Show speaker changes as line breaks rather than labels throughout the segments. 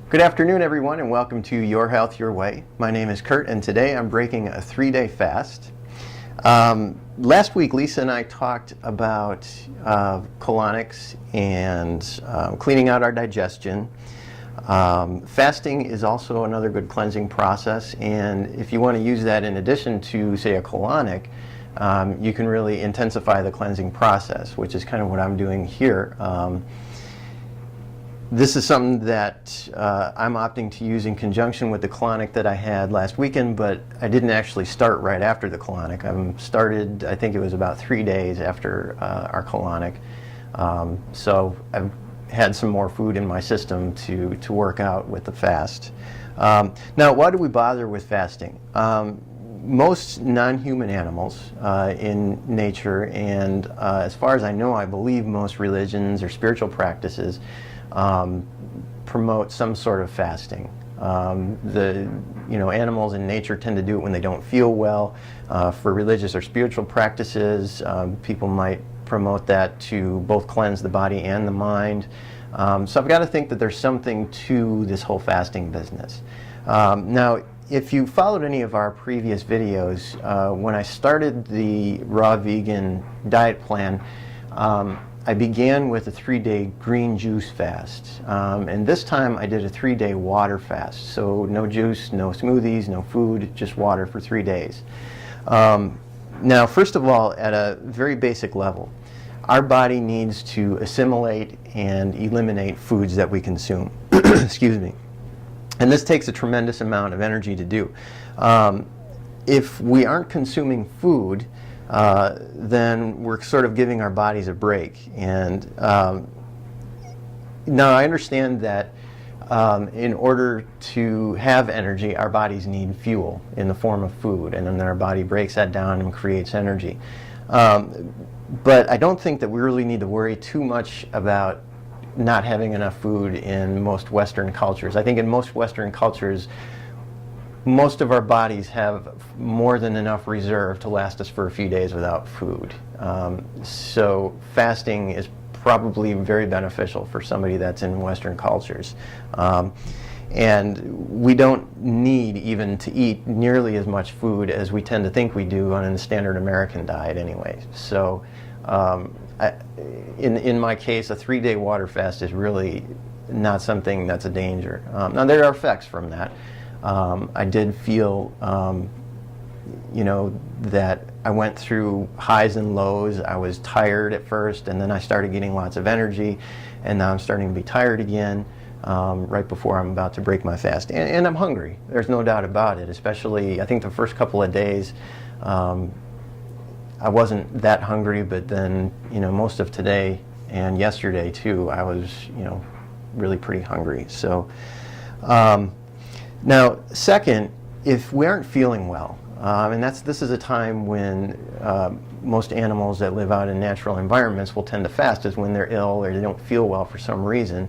Good afternoon, everyone, and welcome to Your Health, Your Way. My name is Kurt, and today I'm breaking a 3-day fast. Last week, Lisa and I talked about colonics and cleaning out our digestion. Fasting is also another good cleansing process, and if you want to use that in addition to, say, a colonic, you can really intensify the cleansing process, which is kind of what I'm doing here. This is something that I'm opting to use in conjunction with the colonic that I had last weekend, but I didn't actually start right after the colonic. I started, I think it was about 3 days after our colonic. So I've had some more food in my system to work out with the fast. Now, why do we bother with fasting? Most non-human animals in nature, and as far as I know, I believe most religions or spiritual practices promote some sort of fasting. Animals in nature tend to do it when they don't feel well. For religious or spiritual practices, people might promote that to both cleanse the body and the mind. So I've got to think that there's something to this whole fasting business. Now, if you followed any of our previous videos, when I started the raw vegan diet plan, I began with a 3-day green juice fast, and this time I did a 3-day water fast. So no juice, no smoothies, no food, just water for 3 days. Now, first of all, at a very basic level, our body needs to assimilate and eliminate foods that we consume. Excuse me. And this takes a tremendous amount of energy to do. If we aren't consuming food, then we're sort of giving our bodies a break. And now I understand that in order to have energy, our bodies need fuel in the form of food, and then our body breaks that down and creates energy. But I don't think that we really need to worry too much about not having enough food in most Western cultures. I think in most Western cultures, most of our bodies have more than enough reserve to last us for a few days without food. So fasting is probably very beneficial for somebody that's in Western cultures. And we don't need even to eat nearly as much food as we tend to think we do on a standard American diet anyway. So in my case, a 3-day water fast is really not something that's a danger. Now, there are effects from that. I did feel, that I went through highs and lows. I was tired at first, and then I started getting lots of energy, and now I'm starting to be tired again right before I'm about to break my fast. And I'm hungry. There's no doubt about it, especially, I think the first couple of days, I wasn't that hungry, but then, most of today and yesterday, too, I was, really pretty hungry. So, now, second, if we aren't feeling well, and this is a time when most animals that live out in natural environments will tend to fast, is when they're ill or they don't feel well for some reason,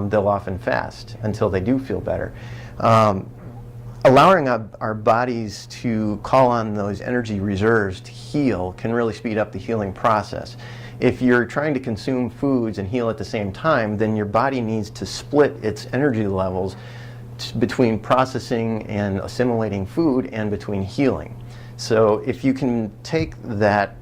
they'll often fast until they do feel better. Allowing our bodies to call on those energy reserves to heal can really speed up the healing process. If you're trying to consume foods and heal at the same time, then your body needs to split its energy levels between processing and assimilating food and between healing. So if you can take that,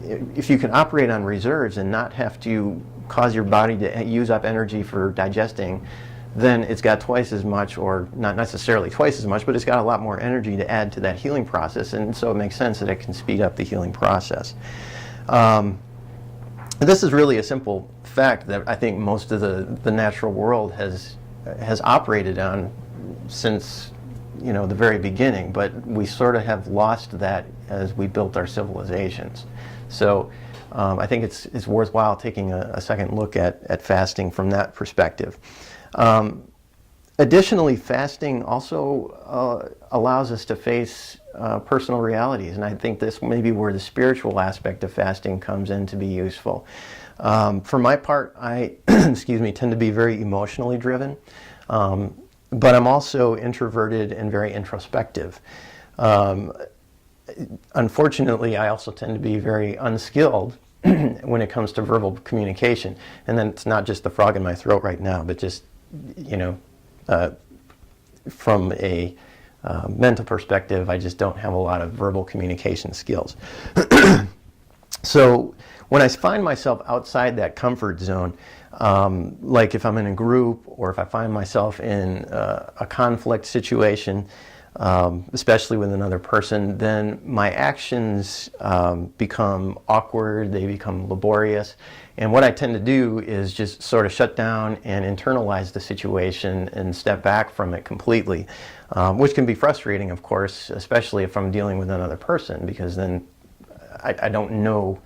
if you can operate on reserves and not have to cause your body to use up energy for digesting, then it's got twice as much, or not necessarily twice as much, but it's got a lot more energy to add to that healing process, and so it makes sense that it can speed up the healing process. This is really a simple fact that I think most of the natural world has operated on since the very beginning, but we sort of have lost that as we built our civilizations. So I think it's worthwhile taking a second look at fasting from that perspective. Additionally, fasting also allows us to face personal realities, and I think this may be where the spiritual aspect of fasting comes in to be useful. For my part, I excuse me, tend to be very emotionally driven, but I'm also introverted and very introspective. Unfortunately, I also tend to be very unskilled when it comes to verbal communication. And then it's not just the frog in my throat right now, but just, you know, from a mental perspective, I just don't have a lot of verbal communication skills. So when I find myself outside that comfort zone, like if I'm in a group or if I find myself in a conflict situation, especially with another person, then my actions become awkward, they become laborious. And what I tend to do is just sort of shut down and internalize the situation and step back from it completely, which can be frustrating, of course, especially if I'm dealing with another person, because then I don't know,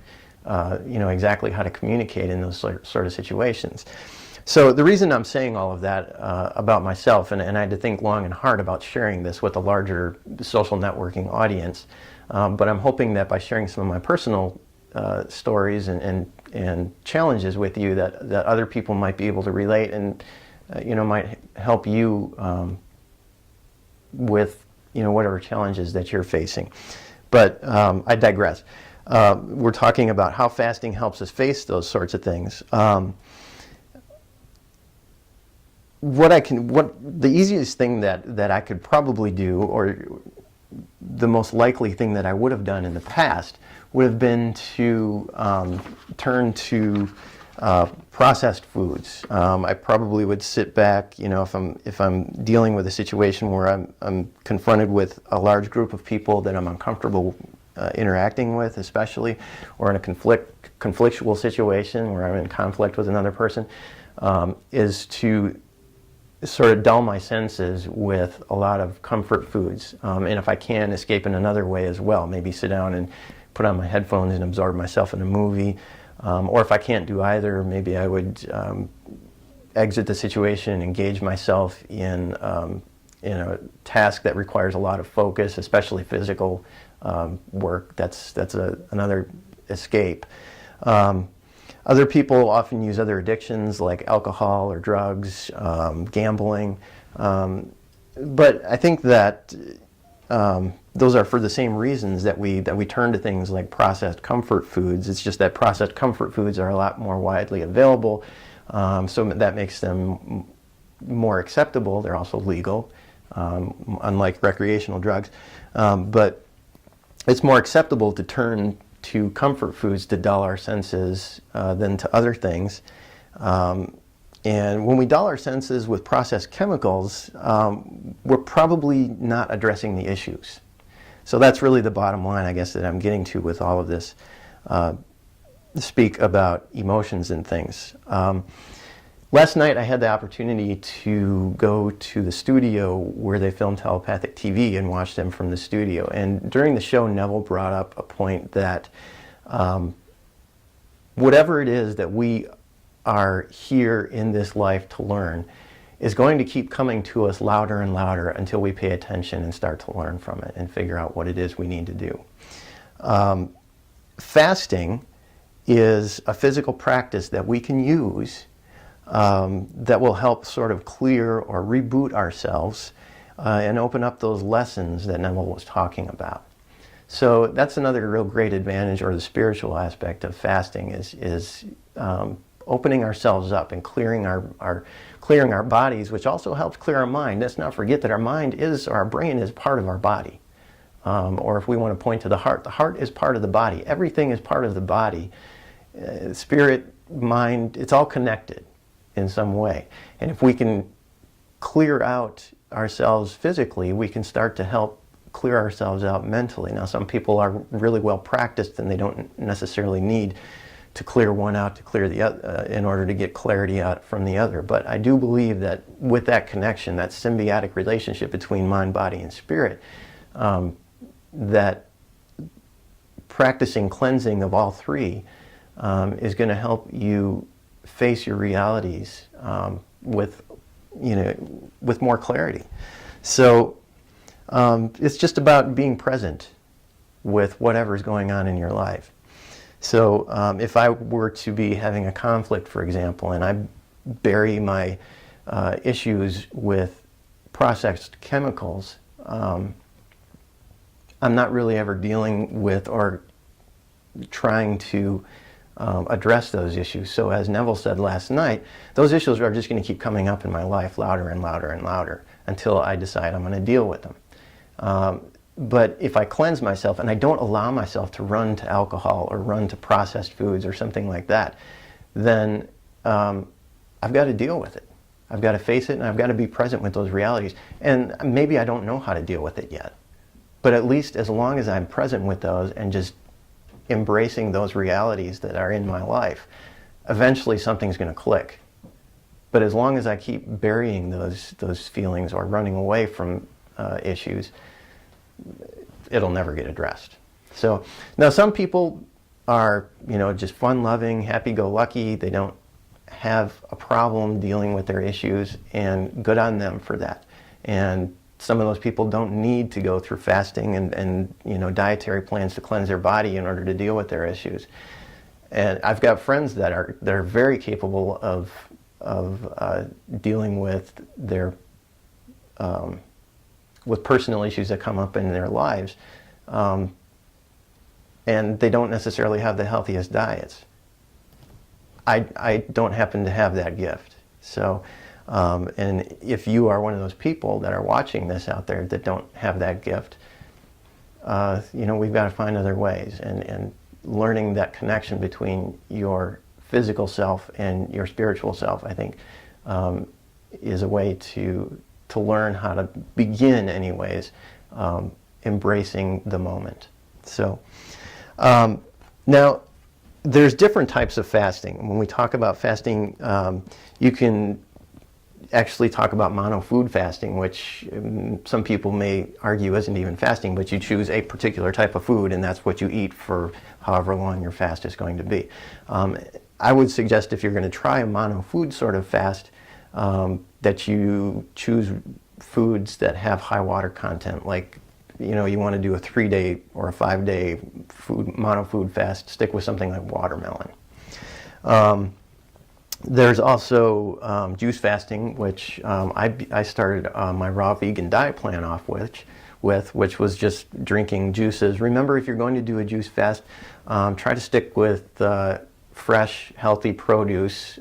you know, exactly how to communicate in those sort of situations. So the reason I'm saying all of that about myself, and I had to think long and hard about sharing this with a larger social networking audience, but I'm hoping that by sharing some of my personal stories and challenges with you, that other people might be able to relate and, you know, might help you with, you know, whatever challenges that you're facing. But I digress. We're talking about how fasting helps us face those sorts of things. The easiest thing that I could probably do, or the most likely thing that I would have done in the past, would have been to turn to processed foods. I probably would sit back, you know, if I'm dealing with a situation where I'm confronted with a large group of people that I'm uncomfortable interacting with, especially, or in a conflictual situation where I'm in conflict with another person, is to sort of dull my senses with a lot of comfort foods, and if I can, escape in another way as well. Maybe sit down and put on my headphones and absorb myself in a movie, or if I can't do either, maybe I would exit the situation and engage myself in a task that requires a lot of focus, especially physical work. That's another escape. Other people often use other addictions like alcohol or drugs, gambling, but I think that those are for the same reasons that we turn to things like processed comfort foods. It's just that processed comfort foods are a lot more widely available, so that makes them more acceptable. They're also legal, unlike recreational drugs, but it's more acceptable to turn to comfort foods to dull our senses than to other things. And when we dull our senses with processed chemicals, we're probably not addressing the issues. So that's really the bottom line, I guess, that I'm getting to with all of this. Speak about emotions and things. Last night I had the opportunity to go to the studio where they film telepathic TV and watch them from the studio. And during the show, Neville brought up a point that whatever it is that we are here in this life to learn is going to keep coming to us louder and louder until we pay attention and start to learn from it and figure out what it is we need to do. Fasting is a physical practice that we can use that will help sort of clear or reboot ourselves and open up those lessons that Neville was talking about. So that's another real great advantage, or the spiritual aspect of fasting is opening ourselves up and clearing our bodies, which also helps clear our mind. Let's not forget that our brain is part of our body. Or if we want to point to the heart is part of the body. Everything is part of the body. Spirit, mind, it's all connected in some way. And if we can clear out ourselves physically, we can start to help clear ourselves out mentally. Now, some people are really well practiced and they don't necessarily need to clear one out to clear the other in order to get clarity out from the other. But I do believe that with that connection, that symbiotic relationship between mind, body, and spirit, that practicing cleansing of all three is going to help you face your realities with more clarity. So it's just about being present with whatever's going on in your life. So if I were to be having a conflict, for example, and I bury my issues with processed chemicals, I'm not really ever dealing with or trying to address those issues. So as Neville said last night, those issues are just going to keep coming up in my life louder and louder and louder until I decide I'm going to deal with them. But if I cleanse myself and I don't allow myself to run to alcohol or run to processed foods or something like that, then I've got to deal with it. I've got to face it, and I've got to be present with those realities. And maybe I don't know how to deal with it yet. But at least as long as I'm present with those and just embracing those realities that are in my life, eventually something's going to click. But as long as I keep burying those feelings or running away from issues, it'll never get addressed. So now some people are, just fun-loving, happy-go-lucky. They don't have a problem dealing with their issues, and good on them for that. And some of those people don't need to go through fasting and dietary plans to cleanse their body in order to deal with their issues. And I've got friends that are very capable of dealing with their with personal issues that come up in their lives, and they don't necessarily have the healthiest diets. I don't happen to have that gift. So, and if you are one of those people that are watching this out there that don't have that gift, we've got to find other ways. And learning that connection between your physical self and your spiritual self, I think, is a way to learn how to begin, anyways, embracing the moment. So, now, there's different types of fasting. When we talk about fasting, you can actually talk about mono-food fasting, which some people may argue isn't even fasting, but you choose a particular type of food and that's what you eat for however long your fast is going to be. I would suggest if you're going to try a mono-food sort of fast, that you choose foods that have high water content, like you want to do a 3-day or a 5-day mono-food fast, stick with something like watermelon. There's also juice fasting, which I started my raw vegan diet plan off which was just drinking juices. Remember, if you're going to do a juice fast, try to stick with fresh, healthy produce,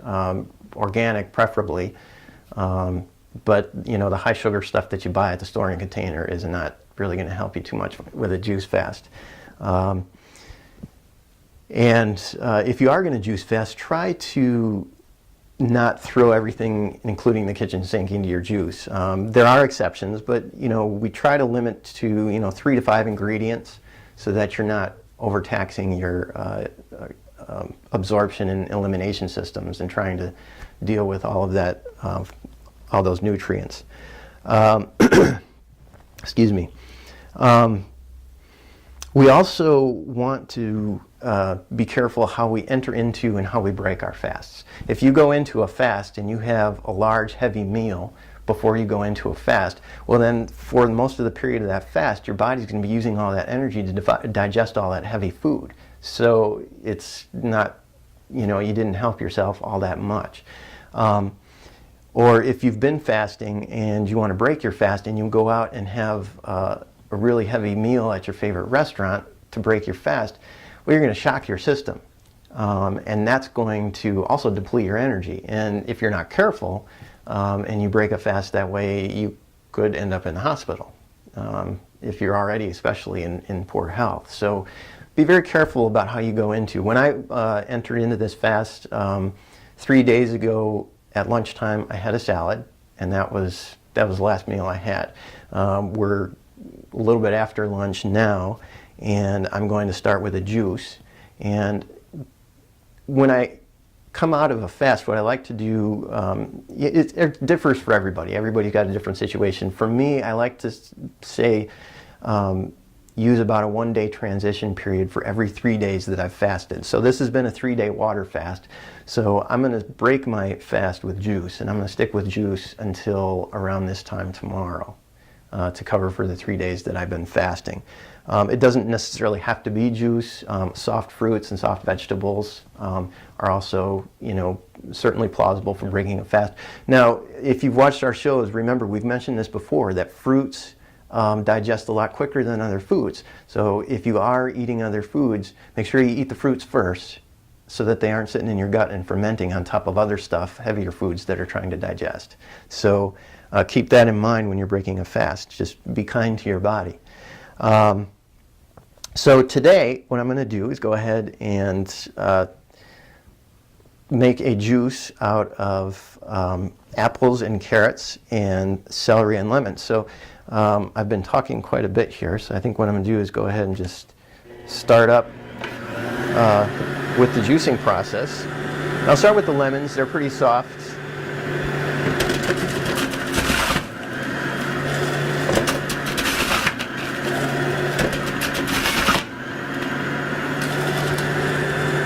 organic preferably. But the high sugar stuff that you buy at the store in container is not really going to help you too much with a juice fast. And if you are going to juice fast, try to not throw everything, including the kitchen sink, into your juice. There are exceptions, but we try to limit to 3 to 5 ingredients so that you're not overtaxing your absorption and elimination systems and trying to deal with all of that, all those nutrients. Excuse me. We also want to be careful how we enter into and how we break our fasts. If you go into a fast and you have a large, heavy meal before you go into a fast, well then for most of the period of that fast, your body's going to be using all that energy to digest all that heavy food. So it's not, you didn't help yourself all that much. Or if you've been fasting and you want to break your fast and you go out and have a really heavy meal at your favorite restaurant to break your fast, well, you're going to shock your system. And that's going to also deplete your energy. And if you're not careful and you break a fast that way, you could end up in the hospital if you're already especially in poor health. So be very careful about how you go into. When I entered into this fast 3 days ago at lunchtime, I had a salad, and that was the last meal I had. We're a little bit after lunch now, and I'm going to start with a juice. And when I come out of a fast, what I like to do, it differs for everybody. Everybody's got a different situation. For me, I like to say use about a 1-day transition period for every 3 days that I've fasted. So this has been a 3-day water fast. So I'm going to break my fast with juice, and I'm going to stick with juice until around this time tomorrow to cover for the 3 days that I've been fasting. It doesn't necessarily have to be juice. Soft fruits and soft vegetables are also, certainly plausible for breaking a fast. Now, if you've watched our shows, remember we've mentioned this before, that fruits digest a lot quicker than other foods. So if you are eating other foods, make sure you eat the fruits first, so that they aren't sitting in your gut and fermenting on top of other stuff, heavier foods that are trying to digest. So keep that in mind when you're breaking a fast. Just be kind to your body. So today, what I'm going to do is go ahead and make a juice out of apples and carrots and celery and lemons. So I've been talking quite a bit here, so I think what I'm going to do is go ahead and just start up with the juicing process. I'll start with the lemons. They're pretty soft.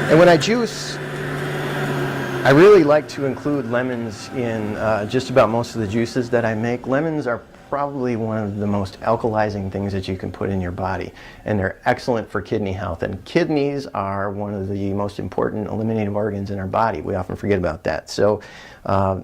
And when I juice, I really like to include lemons in just about most of the juices that I make. Lemons are probably one of the most alkalizing things that you can put in your body, and they're excellent for kidney health. And kidneys are one of the most important eliminative organs in our body. We often forget about that. So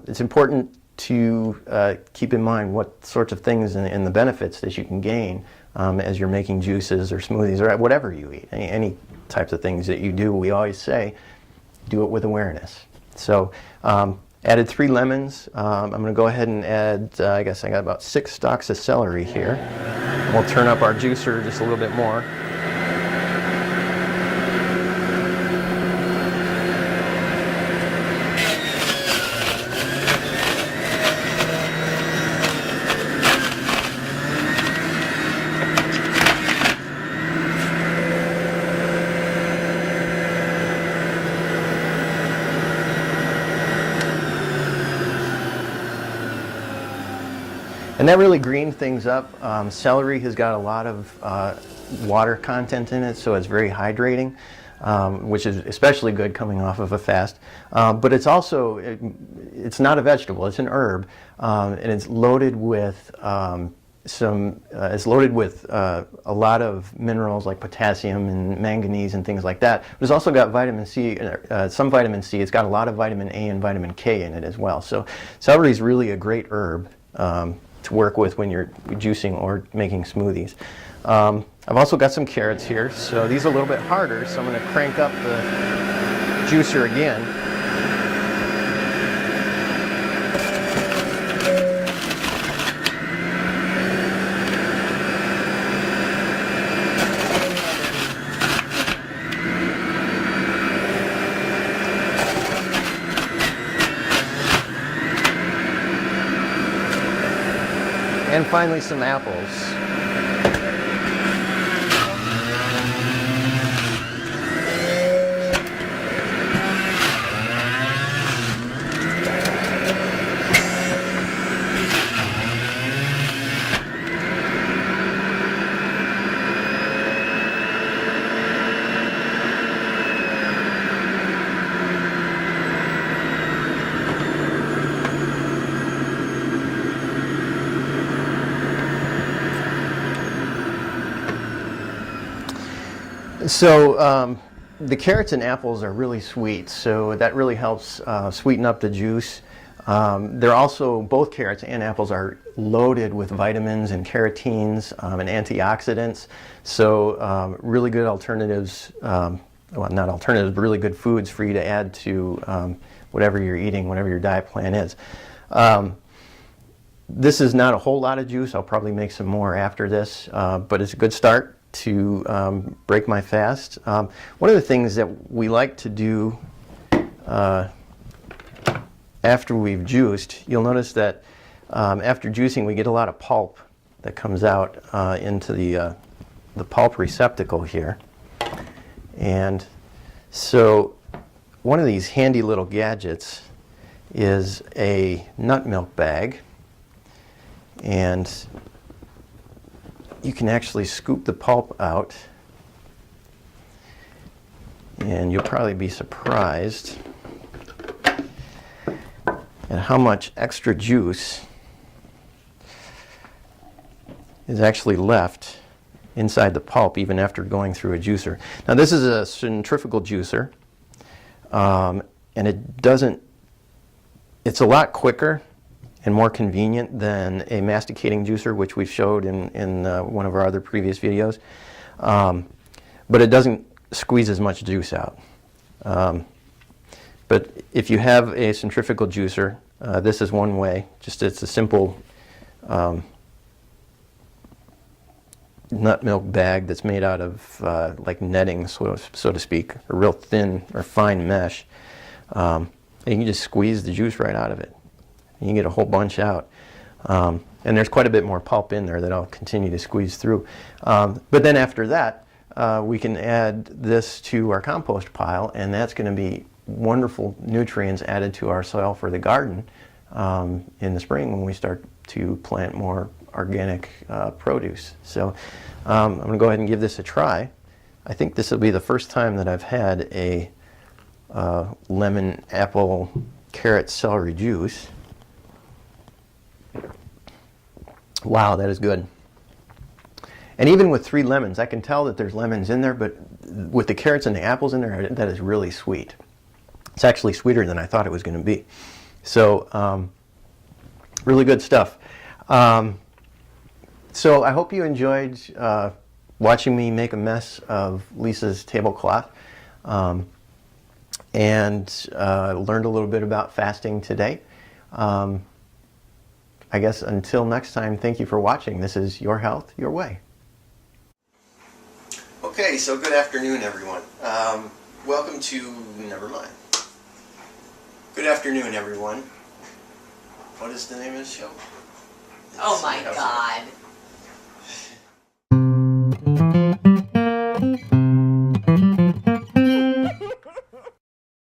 it's important to keep in mind what sorts of things and the benefits that you can gain as you're making juices or smoothies or whatever you eat. Any types of things that you do, we always say, do it with awareness. So added 3 lemons. I'm going to go ahead and add, I guess I got about 6 stalks of celery here. We'll turn up our juicer just a little bit more. And that really greened things up. Celery has got a lot of water content in it, so it's very hydrating, which is especially good coming off of a fast. But it's also, it's not a vegetable, it's an herb, and it's loaded with a lot of minerals like potassium and manganese and things like that. But it's also got vitamin C, some vitamin C. It's got a lot of vitamin A and vitamin K in it as well. So celery is really a great herb to work with when you're juicing or making smoothies. I've also got some carrots here, so these are a little bit harder, so I'm going to crank up the juicer again. And finally, some apples. So the carrots and apples are really sweet, so that really helps sweeten up the juice. They're also, both carrots and apples are loaded with vitamins and carotenes and antioxidants, so really good alternatives, well, not alternatives, but really good foods for you to add to whatever you're eating, whatever your diet plan is. This is not a whole lot of juice. I'll probably make some more after this, but it's a good start to break my fast. One of the things that we like to do after we've juiced, you'll notice that after juicing we get a lot of pulp that comes out into the pulp receptacle here. And so one of these handy little gadgets is a nut milk bag, and you can actually scoop the pulp out, and you'll probably be surprised at how much extra juice is actually left inside the pulp even after going through a juicer. Now this is a centrifugal juicer, and it's a lot quicker and more convenient than a masticating juicer, which we've showed in one of our other previous videos. But it doesn't squeeze as much juice out. But if you have a centrifugal juicer, this is one way. Just it's a simple nut milk bag that's made out of like netting, so to speak, a real thin or fine mesh. And you can just squeeze the juice right out of it. You can get a whole bunch out. And there's quite a bit more pulp in there that I'll continue to squeeze through. But then after that, we can add this to our compost pile, and that's going to be wonderful nutrients added to our soil for the garden in the spring when we start to plant more organic produce. So I'm going to go ahead and give this a try. I think this will be the first time that I've had a lemon, apple, carrot, celery juice. Wow, that is good. And even with 3 lemons, I can tell that there's lemons in there, but with the carrots and the apples in there, that is really sweet. It's actually sweeter than I thought it was going to be. So really good stuff. So I hope you enjoyed watching me make a mess of Lisa's tablecloth and learned a little bit about fasting today. I guess until next time, thank you for watching. This is Your Health, Your Way. Okay, so good afternoon, everyone. Welcome to, never mind. Good afternoon, everyone. What is the name of the show?
Oh my God.